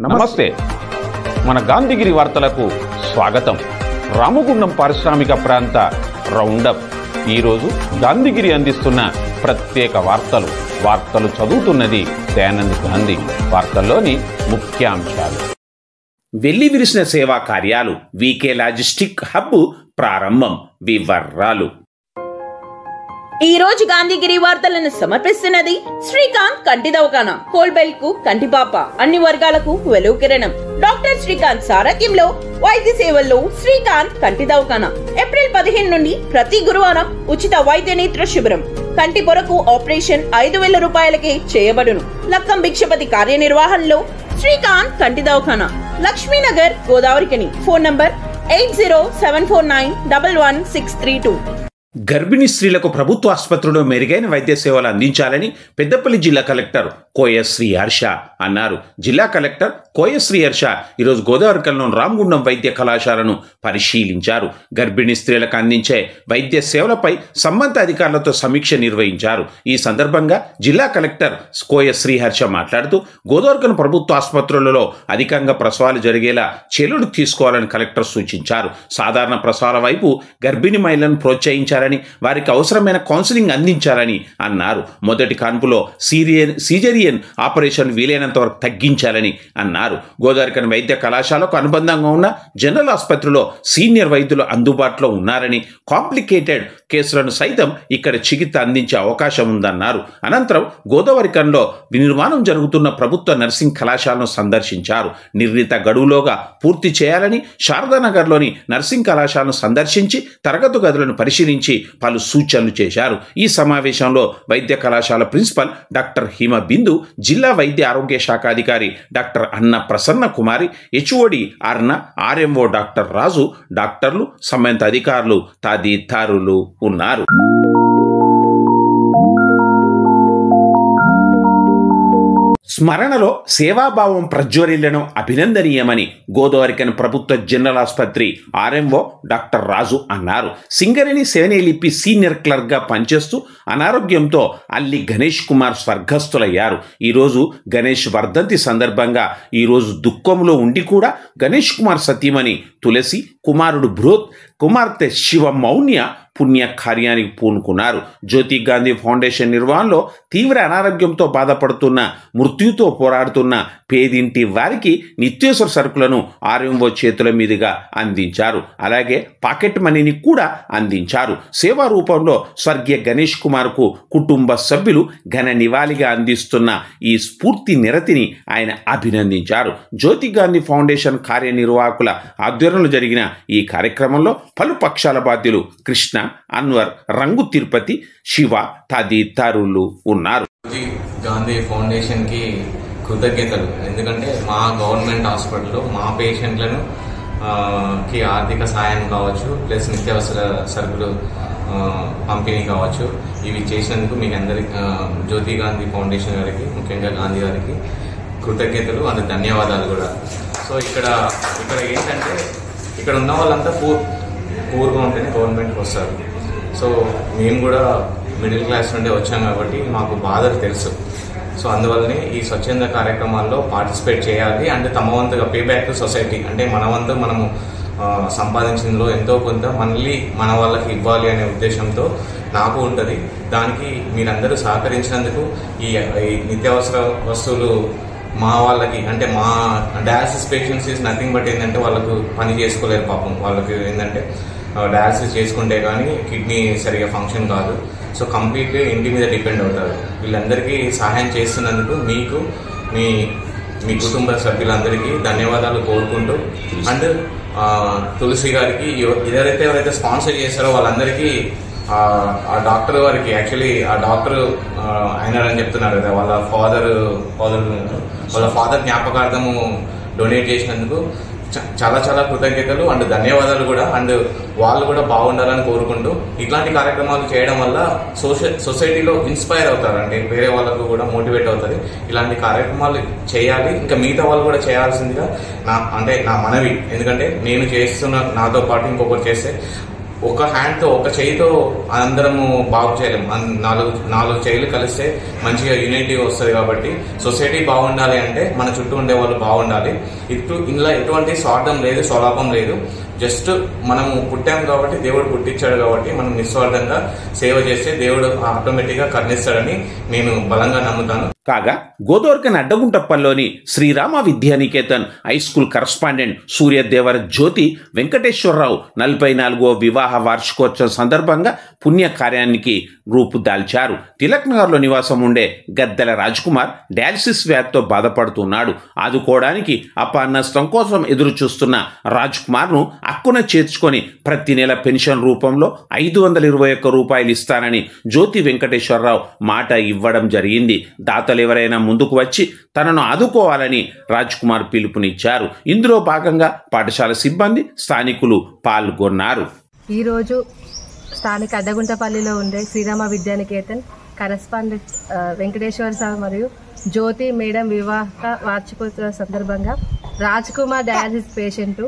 నమస్తే. మన గాంధీగిరి వార్తలకు స్వాగతం. రామగుండం పారిశ్రామిక ప్రాంత రౌండప్. ఈరోజు గాంధీగిరి అందిస్తున్న ప్రత్యేక వార్తలు చదువుతున్నది దయానంద్ గాంధీ. వార్తల్లోని ముఖ్యాంశాలు. వెల్లి విరిసిన సేవా కార్యాలు. వీకే లాజిస్టిక్ హబ్ ప్రారంభం. వివరాలు. ఈ రోజు గాంధీగిరి వార్తలను సమర్పిస్తున్నది శ్రీకాంత్ కంటి దవాఖానా. కోల్బెల్ కు కంటిపాప, అన్ని వర్గాలకు వెలుగు కిరణం. డాక్టర్ శ్రీకాంత్ సారథ్యంలో వైద్య సేవల్లో శ్రీకాంత్ కంటి దవాఖానా. ఏప్రిల్ 15 నుండి ప్రతి గురువారం ఉచిత వైద్య నేత్ర శిబిరం. కంటి పొరకు ఆపరేషన్ 5,000 రూపాయలకే చేయబడును. లక్కం భిక్షపతి కార్యనిర్వహణలో శ్రీకాంత్ కంటి దవాఖానా, లక్ష్మీనగర్, గోదావరికని. Phone number 8074911632. గర్భిణీ స్త్రీలకు ప్రభుత్వ ఆసుపత్రిలో మెరుగైన వైద్య సేవలు అందించాలని పెద్దపల్లి జిల్లా కలెక్టర్ కోయశ్రీ హర్ష అన్నారు. జిల్లా కలెక్టర్ కోయశ్రీ హర్ష ఈరోజు గోదావరికల్లోని రామగుండం వైద్య కళాశాలను పరిశీలించారు. గర్భిణీ స్త్రీలకు అందించే వైద్య సేవలపై సంబంధిత అధికారులతో సమీక్ష నిర్వహించారు. ఈ సందర్భంగా జిల్లా కలెక్టర్ కోయశ్రీ హర్ష మాట్లాడుతూ గోదావరికల్ ప్రభుత్వ ఆసుపత్రులలో అధికంగా ప్రసవాలు జరిగేలా చర్యలు తీసుకోవాలని కలెక్టర్ సూచించారు. సాధారణ ప్రసవాల వైపు గర్భిణీ మహిళలను ప్రోత్సహించారు, వారికి అవసరమైన కౌన్సిలింగ్ అందించాలని అన్నారు. మొదటి కాన్పులో సీజరియన్ ఆపరేషన్ వీలైనంత వరకు తగ్గించాలని అన్నారు. గోదావరికని వైద్య కళాశాలకు అనుబంధంగా ఉన్న జనరల్ ఆసుపత్రిలో సీనియర్ వైద్యులు అందుబాటులో ఉన్నారని, కాంప్లికేటెడ్ కేసులను సైతం ఇక్కడ చికిత్స అందించే అవకాశం ఉందన్నారు. అనంతరం గోదావరికన్లో నిర్మాణం జరుగుతున్న ప్రభుత్వ నర్సింగ్ కళాశాలను సందర్శించారు. నిర్ణీత గడువులోగా పూర్తి చేయాలని శారదానగర్లోని నర్సింగ్ కళాశాలను సందర్శించి తరగతి గదులను పరిశీలించి పలు సూచనలు చేశారు. ఈ సమావేశంలో వైద్య కళాశాల ప్రిన్సిపల్ డాక్టర్ హిమ బిందు, జిల్లా వైద్య ఆరోగ్య శాఖ అధికారి డాక్టర్ అన్న ప్రసన్న కుమారి, హెచ్ఓడి అర్ణ, ఆర్ఎంఓ డాక్టర్ రాజు, డాక్టర్లు, సంబంధిత అధికారులు తదితరులు ఉన్నారు. స్మరణలో సేవాభావం ప్రజ్వరిల్లడం అభినందనీయమని గోదావరికని ప్రభుత్వ జనరల్ ఆసుపత్రి ఆర్ఎంఓ డాక్టర్ రాజు అన్నారు. సింగరేణి సేవనేలిపి సీనియర్ క్లర్క్గా పనిచేస్తూ అనారోగ్యంతో అల్లి గణేష్ కుమార్ స్వర్గస్థులయ్యారు. ఈరోజు గణేష్ వర్ధంతి సందర్భంగా ఈరోజు దుఃఖంలో ఉండి కూడా గణేష్ కుమార్ సతీమణి తులసి, కుమారుడు బృహత్, కుమార్తె శివ మౌన్య పుణ్య కార్యానికి పూనుకున్నారు. జ్యోతి గాంధీ ఫౌండేషన్ నిర్వహణలో తీవ్ర అనారోగ్యంతో బాధపడుతున్న, మృత్యుతో పోరాడుతున్న పేదింటి వారికి నిత్యావసర సరుకులను ఆర్ఎంఓ చేతుల మీదుగా అందించారు. అలాగే పాకెట్ మనీని కూడా అందించారు. సేవా రూపంలో స్వర్గీయ గణేష్ కుమార్కు కుటుంబ సభ్యులు ఘన నివాళిగా అందిస్తున్న ఈ స్ఫూర్తి నిరతిని ఆయన అభినందించారు. జ్యోతి గాంధీ ఫౌండేషన్ కార్యనిర్వాహకుల ఆధ్వర్యంలో జరిగిన ఈ కార్యక్రమంలో పలు పక్షాల బాధ్యులు కృష్ణ, అన్వర్, రంగు తిరుపతి, శివ తదితరులు ఉన్నారు. గాంధీ ఫౌండేషన్ కి కృతజ్ఞతలు. ఎందుకంటే మా గవర్నమెంట్ హాస్పిటల్లో మా పేషెంట్లను కి ఆర్థిక సాయం కావచ్చు, ప్లస్ నిత్యావసర సరుకులు పంపిణీ కావచ్చు, ఇవి చేసినందుకు మీకు అందరికి జ్యోతి గాంధీ ఫౌండేషన్ గారికి, ముఖ్యంగా గాంధీ గారికి కృతజ్ఞతలు అండ్ ధన్యవాదాలు కూడా. సో ఇక్కడ ఏంటంటే ఇక్కడ ఉన్న వాళ్ళంతా పూర్గా ఉంటేనే గవర్నమెంట్కి వస్తారు. సో మేము కూడా మిడిల్ క్లాస్ నుండి వచ్చాం కాబట్టి మాకు బాధలు తెలుసు. సో అందువల్లనే ఈ స్వచ్ఛంద కార్యక్రమాల్లో పార్టిసిపేట్ చేయాలి. అంటే తమ వంతుగా పే బ్యాక్ టు సొసైటీ, అంటే మన వంతు మనము సంపాదించిందిలో ఎంతో కొంత మళ్ళీ మన వాళ్ళకి ఇవ్వాలి అనే ఉద్దేశంతో నాకు ఉంటుంది. దానికి మీరందరూ సహకరించినందుకు ఈ నిత్యావసర వస్తువులు మా వాళ్ళకి, అంటే మా dialysis patients is nothing but ఏంటంటే వాళ్ళకు పని చేసుకోలేరు పాపం. వాళ్ళకి ఏంటంటే డయాలసిస్ చేసుకుంటే కానీ కిడ్నీ సరిగా ఫంక్షన్ కాదు. సో కంప్లీట్గా ఇంటి మీద డిపెండ్ అవుతారు. వీళ్ళందరికీ సహాయం చేస్తున్నందుకు మీకు, మీ కుటుంబ సభ్యులందరికీ ధన్యవాదాలు కోరుకుంటూ, అండ్ తులసి గారికి, ఎవరైతే స్పాన్సర్ చేస్తారో వాళ్ళందరికీ, ఆ డాక్టర్ వారికి, యాక్చువల్లీ ఆ డాక్టర్ అయినారని చెప్తున్నారు కదా, వాళ్ళ ఫాదర్ జ్ఞాపకార్థము డొనేట్ చేసినందుకు చాలా చాలా కృతజ్ఞతలు అండ్ ధన్యవాదాలు కూడా. అండ్ వాళ్ళు కూడా బాగుండాలని కోరుకుంటూ, ఇట్లాంటి కార్యక్రమాలు చేయడం వల్ల సొసైటీలో ఇన్స్పైర్ అవుతారు, అంటే వేరే వాళ్ళకు కూడా మోటివేట్ అవుతుంది. ఇలాంటి కార్యక్రమాలు చేయాలి, ఇంకా మిగతా వాళ్ళు కూడా చేయాల్సిందిగా నా మనవి. ఎందుకంటే నేను చేస్తున్న నాతో పాటు ఇంకొకరు చేస్తే ఒక హ్యాండ్తో ఒక చేయితో అందరము బాగు చేయలేము. నాలుగు చేయిలు కలిస్తే మంచిగా యూనిటీ వస్తుంది. కాబట్టి సొసైటీ బాగుండాలి అంటే మన చుట్టూ ఉండే వాళ్ళు బాగుండాలి. ఇందులో ఎటువంటి స్వార్థం లేదు, స్వలాభం లేదు. జస్ట్ మనము పుట్టాం కాబట్టి, దేవుడు పుట్టించాడు కాబట్టి మనం నిస్వార్థంగా సేవ చేస్తే దేవుడు ఆటోమేటిక్ గా కరుణిస్తాడని నేను బలంగా నమ్ముతాను. కాగా గోదావరికని అడ్డగుంటప్పల్లోని Srirama Vidyanikethan high school correspondent Suryadevara Jyothi Venkateswararao 44వ వివాహ వార్షికోత్సవం సందర్భంగా పుణ్యకార్యానికి రూపుదాల్చారు. తిలక్ నగర్లో నివాసం ఉండే గద్దెల రాజ్కుమార్ డయాలసిస్ వ్యాధితో బాధపడుతున్నాడు. ఆదుకోవడానికి అపాన్నస్తం కోసం ఎదురు చూస్తున్న రాజ్కుమార్ను అక్కున చేర్చుకొని ప్రతి నెల పెన్షన్ రూపంలో 521 రూపాయలు ఇస్తానని జ్యోతి వెంకటేశ్వరరావు మాట ఇవ్వడం జరిగింది. దాతలు ఎవరైనా ముందుకు వచ్చి తనను ఆదుకోవాలని రాజ్కుమార్ పిలుపునిచ్చారు. ఇందులో భాగంగా పాఠశాల సిబ్బంది, స్థానికులు పాల్గొన్నారు. ఈరోజు స్థానిక అడ్డగుంటపల్లిలో ఉండే శ్రీరామ విద్యానికేతన్ కరస్పాండెంట్ వెంకటేశ్వర సార్ మరియు జ్యోతి మేడం వివాహ వార్షికోత్సవ సందర్భంగా రాజ్కుమార్ డయాలసిస్ పేషెంట్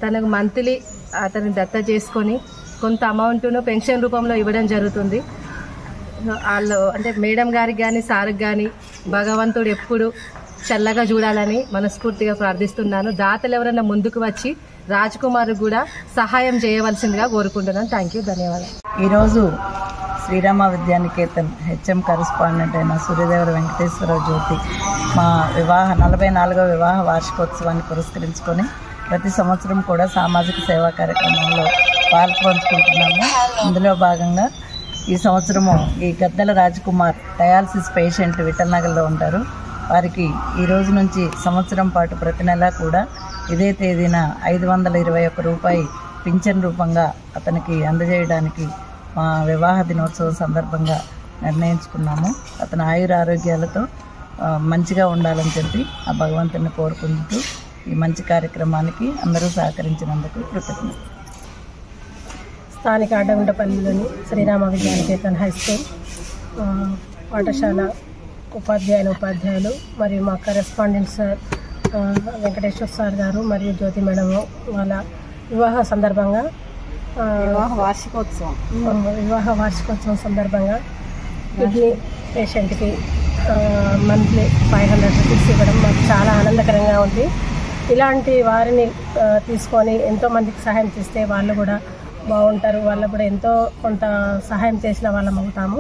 తనకు మంత్లీ అతను దత్త చేసుకొని కొంత అమౌంట్ను పెన్షన్ రూపంలో ఇవ్వడం జరుగుతుంది. వాళ్ళు అంటే మేడం గారికి కానీ సార్కి కానీ భగవంతుడు ఎప్పుడు చల్లగా చూడాలని మనస్ఫూర్తిగా ప్రార్థిస్తున్నాను. దాతలు ఎవరైనా ముందుకు వచ్చి రాజ్కుమార్ కూడా సహాయం చేయవలసిందిగా కోరుకుంటున్నాను. థ్యాంక్ యూ, ధన్యవాదాలు. ఈరోజు శ్రీరామ విద్యానికేతన్ హెచ్ఎం కరస్పాండెంట్ అయిన సూర్యదేవర వెంకటేశ్వరరావు జ్యోతి మా 44వ వివాహ వార్షికోత్సవాన్ని పురస్కరించుకొని ప్రతి సంవత్సరం కూడా సామాజిక సేవా కార్యక్రమంలో పాల్పంచుకుంటున్నాము. ఇందులో భాగంగా ఈ సంవత్సరము ఈ గద్దెల రాజ్కుమార్ డయాలసిస్ పేషెంట్ విఠల్నగర్లో ఉంటారు. వారికి ఈ రోజు నుంచి సంవత్సరం పాటు ప్రతి నెల కూడా ఇదే తేదీన 521 రూపాయి పింఛన్ రూపంగా అతనికి అందజేయడానికి మా వివాహ దినోత్సవం సందర్భంగా నిర్ణయించుకున్నాము. అతను ఆయుర ఆరోగ్యాలతో మంచిగా ఉండాలని చెప్పి ఆ భగవంతుని కోరుకుంటూ ఈ మంచి కార్యక్రమానికి అందరూ సహకరించినందుకు కృతజ్ఞతలు. స్థానిక అడ్డగుంటపల్లిలోని శ్రీరామ విద్యానికేతన్ హై స్కూల్ పాఠశాల ఉపాధ్యాయులు మరియు మా కరెస్పాండెంట్ సార్ వెంకటేశ్వర సార్ గారు మరియు జ్యోతి మేడం వాళ్ళ వివాహ సందర్భంగా వివాహ వార్షికోత్సవం సందర్భంగా కిడ్నీ పేషెంట్కి మంత్లీ 500 రూపీస్ ఇవ్వడం మాకు చాలా ఆనందకరంగా ఉంది. ఇలాంటి వారిని తీసుకొని ఎంతోమందికి సహాయం చేస్తే వాళ్ళు కూడా బాగుంటారు. వాళ్ళకు కూడా ఎంతో కొంత సహాయం చేసిన వాళ్ళం అవుతాము.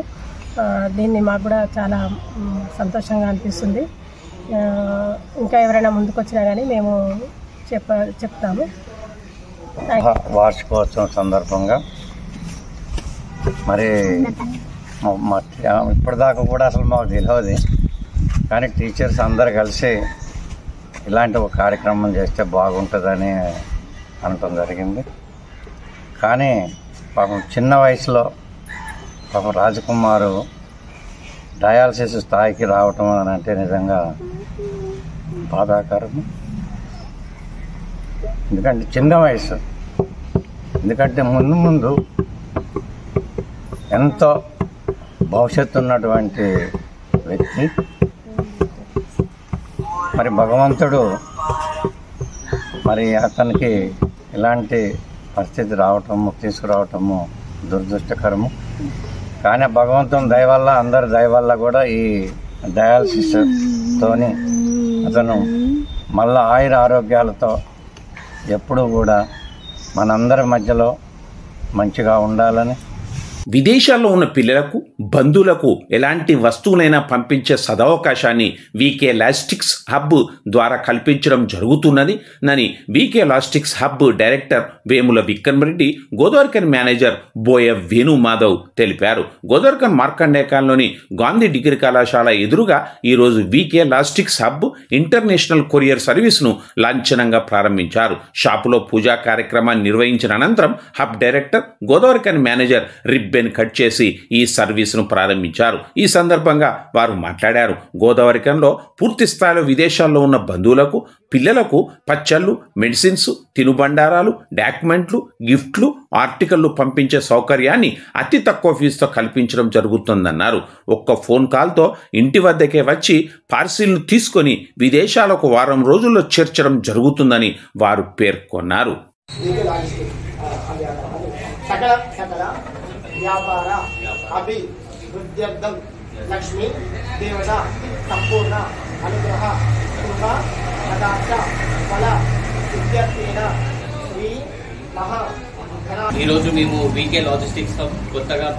దీన్ని మాకు కూడా చాలా సంతోషంగా అనిపిస్తుంది. ఇంకా ఎవరైనా ముందుకు వచ్చినా కానీ మేము చెప్తాము. వార్షికోత్సవం సందర్భంగా మరి ఇప్పటిదాకా కూడా అసలు మాకు తెలియదు, కానీ టీచర్స్ అందరు కలిసి ఇలాంటి ఒక కార్యక్రమం చేస్తే బాగుంటుందని అనటం జరిగింది. కానీ పాపం చిన్న వయసులో పాపం రాజ్కుమారు డయాలసిస్ స్థాయికి రావటం అని అంటే నిజంగా బాధాకరం. ఎందుకంటే చిన్న వయసు, ఎందుకంటే ముందు ఎంతో భవిష్యత్తు ఉన్నటువంటి వ్యక్తి. మరి భగవంతుడు మరి అతనికి ఇలాంటి పరిస్థితి తీసుకురావటము దురదృష్టకరము. కానీ భగవంతుని దయ వల్ల, అందరి దయ వల్ల కూడా ఈ డయాలసిస్తోని అతను మళ్ళా ఆయుర ఆరోగ్యాలతో ఎప్పుడూ కూడా మనందరి మధ్యలో మంచిగా ఉండాలని. విదేశాల్లో ఉన్న పిల్లలకు, బంధువులకు ఎలాంటి వస్తువులైనా పంపించే సదవకాశాన్ని వీకే లాజిస్టిక్స్ హబ్ ద్వారా కల్పించడం జరుగుతున్నది నని VK logistics hub director Vemula Vikramreddy, Godavarikhani manager Boya Venumadhav తెలిపారు. గోదావరికన్ మార్కండేయకాల్లోని గాంధీ డిగ్రీ కళాశాల ఎదురుగా ఈరోజు VK logistics hub international courier సర్వీస్ను లాంఛనంగా ప్రారంభించారు. షాపులో పూజా కార్యక్రమాన్ని నిర్వహించిన అనంతరం hub director, Godavarikhani manager ribbon cut చేసి ఈ సర్వీసును ప్రారంభించారు. ఈ సందర్భంగా వారు మాట్లాడారు. గోదావరికంలో పూర్తి స్థాయిలో విదేశాల్లో ఉన్న బంధువులకు, పిల్లలకు పచ్చళ్ళు, మెడిసిన్స్, తినుబండారాలు, డాక్యుమెంట్లు, గిఫ్ట్లు, ఆర్టికల్లు పంపించే సౌకర్యాన్ని అతి తక్కువ ఫీజుతో కల్పించడం జరుగుతుందన్నారు. ఒక్క ఫోన్ కాల్తో ఇంటి వద్దకే వచ్చి పార్సిల్ను తీసుకొని విదేశాలకు వారం రోజుల్లో చేర్చడం జరుగుతుందని వారు పేర్కొన్నారు. సకల వ్యాపార అభివృద్ధ్యర్థం లక్ష్మీ దేవత సంపూర్ణ అనుగ్రహ కృప కటాక్ష ఫల సిద్ధ్యర్థేన శ్రీ మహా. ఈరోజు మేము వీకే లాజిస్టిక్స్ కొత్తగా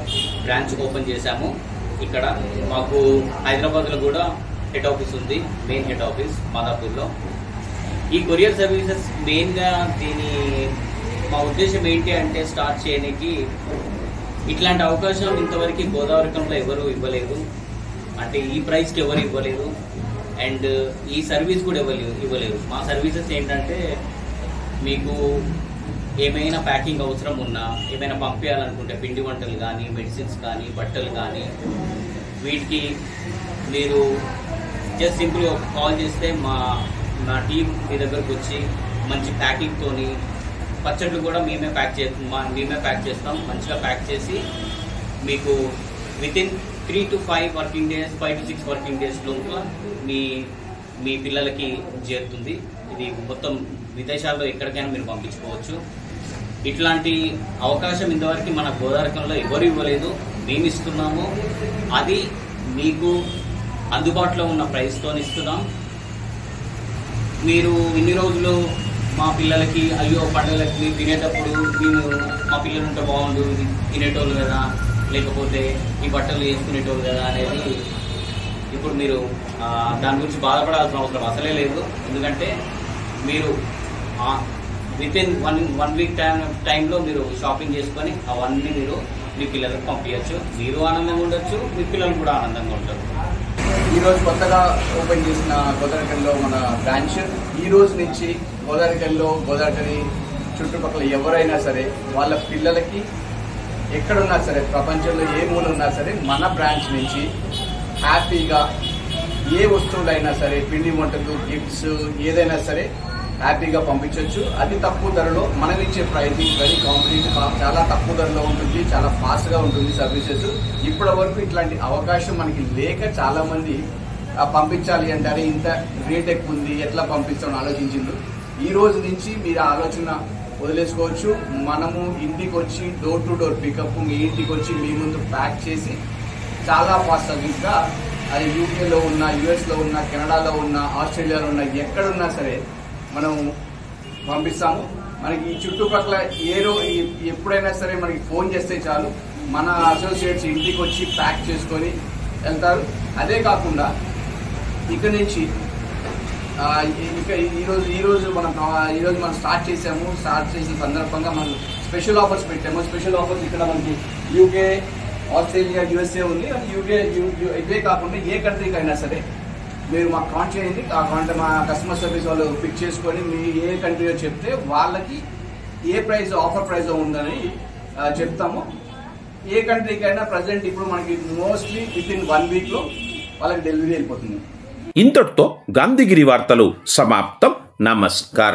బ్రాంచ్ ఓపెన్ చేశాము. ఇక్కడ మాకు హైదరాబాద్లో కూడా హెడ్ ఆఫీస్ ఉంది, మెయిన్ హెడ్ ఆఫీస్ మాదాపూర్లో. ఈ కొరియర్ సర్వీసెస్ మెయిన్గా మా ఉద్దేశం ఏంటి అంటే స్టార్ట్ చేయడానికి ఇట్లాంటి అవకాశం ఇంతవరకు గోదావరికంలో ఎవరు ఇవ్వలేదు, అంటే ఈ ప్రైస్కి ఎవరు ఇవ్వలేదు, అండ్ ఈ సర్వీస్ కూడా ఇవ్వలేదు. మా సర్వీసెస్ ఏంటంటే మీకు ఏమైనా ప్యాకింగ్ అవసరం ఉన్నా, ఏమైనా పంపించాలనుకుంటే పిండి వంటలు కానీ, మెడిసిన్స్ కానీ, బట్టలు కానీ, వీటికి మీరు జస్ట్ సింపుల్గా ఒక కాల్ చేస్తే మా టీం మీ దగ్గరకు వచ్చి మంచి ప్యాకింగ్తోని, పచ్చళ్ళు కూడా మేమే ప్యాక్ చేస్తాం. మంచిగా ప్యాక్ చేసి మీకు within 3 to 5 working days, 5 to 6 working days లోపల మీ పిల్లలకి చేరుతుంది. ఇది మొత్తం విదేశాల్లో ఎక్కడికైనా మీరు పంపించుకోవచ్చు. ఇట్లాంటి అవకాశం ఇంతవరకు మన గోదావరికంలో ఎవరు ఇవ్వలేదు, మేము ఇస్తున్నాము. అది మీకు అందుబాటులో ఉన్న ప్రైస్తో ఇస్తున్నాం. మీరు ఇన్ని రోజులు మా పిల్లలకి అయ్యో పండుగలకి మీరు తినేటప్పుడు మా పిల్లలు ఉంటే బాగుండు, తినేటోళ్ళు కదా, లేకపోతే ఈ బట్టలు వేసుకునేటోళ్ళు కదా అనేది ఇప్పుడు మీరు దాని గురించి బాధపడాల్సిన అవసరం అసలే లేదు. ఎందుకంటే మీరు వితిన్ వన్ వీక్ టైంలో మీరు షాపింగ్ చేసుకొని అవన్నీ మీరు మీ పిల్లలకు పంపించచ్చు. మీరు ఆనందంగా ఉండొచ్చు, మీ పిల్లలు కూడా ఆనందంగా ఉంటారు. ఈరోజు కొత్తగా ఓపెన్ చేసిన గోదావరికల్లో మన బ్రాంచ్ ఈ రోజు నుంచి గోదావరి చుట్టుపక్కల ఎవరైనా సరే వాళ్ళ పిల్లలకి ఎక్కడున్నా సరే, ప్రపంచంలో ఏ మూల ఉన్నా సరే, మన బ్రాంచ్ నుంచి హ్యాపీగా ఏ వస్తువులైనా సరే, పిండి వంటలు, గిఫ్ట్స్ ఏదైనా సరే హ్యాపీగా పంపించవచ్చు. అతి తక్కువ ధరలో మనం ఇచ్చే ప్రైజింగ్ వెరీ కాంపిటేటివ్, చాలా తక్కువ ధరలో ఉంటుంది, చాలా ఫాస్ట్గా ఉంటుంది సర్వీసెస్. ఇప్పటి వరకు ఇట్లాంటి అవకాశం మనకి లేక చాలా మంది పంపించాలి అంటారే ఇంత రేట్ ఎక్కువ ఉంది ఎట్లా పంపిస్తామని ఆలోచించిండ్రు. ఈ రోజు నుంచి మీరు ఆలోచన వదిలేసుకోవచ్చు. మనము ఇంటికి వచ్చి డోర్ టు డోర్ పికప్ మీ ఇంటికి వచ్చి మీ ముందు ప్యాక్ చేసి చాలా ఫాస్ట్ సర్వీస్గా, అది యూకేలో ఉన్న, యుఎస్లో ఉన్న, కెనడాలో ఉన్న, ఆస్ట్రేలియాలో ఉన్న, ఎక్కడున్నా సరే మనం పంపిస్తాము. మనకి ఈ చుట్టుపక్కల ఎప్పుడైనా సరే మనకి ఫోన్ చేస్తే చాలు, మన అసోసియేట్స్ ఇంటికి వచ్చి ప్యాక్ చేసుకొని వెళ్తారు. అదే కాకుండా ఇక్కడ నుంచి ఈరోజు మనం స్టార్ట్ చేసిన సందర్భంగా మనం స్పెషల్ ఆఫర్స్ పెట్టాము. స్పెషల్ ఆఫర్స్ ఇక్కడ మనకి యూకే, ఆస్ట్రేలియా, యుఎస్ఏ ఉంది. యూకే ఇవే కాకుండా ఏ కంట్రీకి అయినా సరే మీరు మాకు కాంటాక్ట్ చేయండి. మా కస్టమర్ సర్వీస్ వాళ్ళు పిక్ చేసుకొని మీ ఏ కంట్రీలో చెప్తే వాళ్ళకి ఏ ప్రైస్ ఆఫర్ ప్రైస్ ఉందని చెప్తాము. ఏ కంట్రీకి అయినా ప్రజెంట్ ఇప్పుడు మనకి మోస్ట్లీ వితిన్ 1 వీక్లో వాళ్ళకి డెలివరీ వెళ్ళిపోతుంది. ఇంతటితో గాంధీగిరి వార్తలు సమాప్తం. నమస్కారం.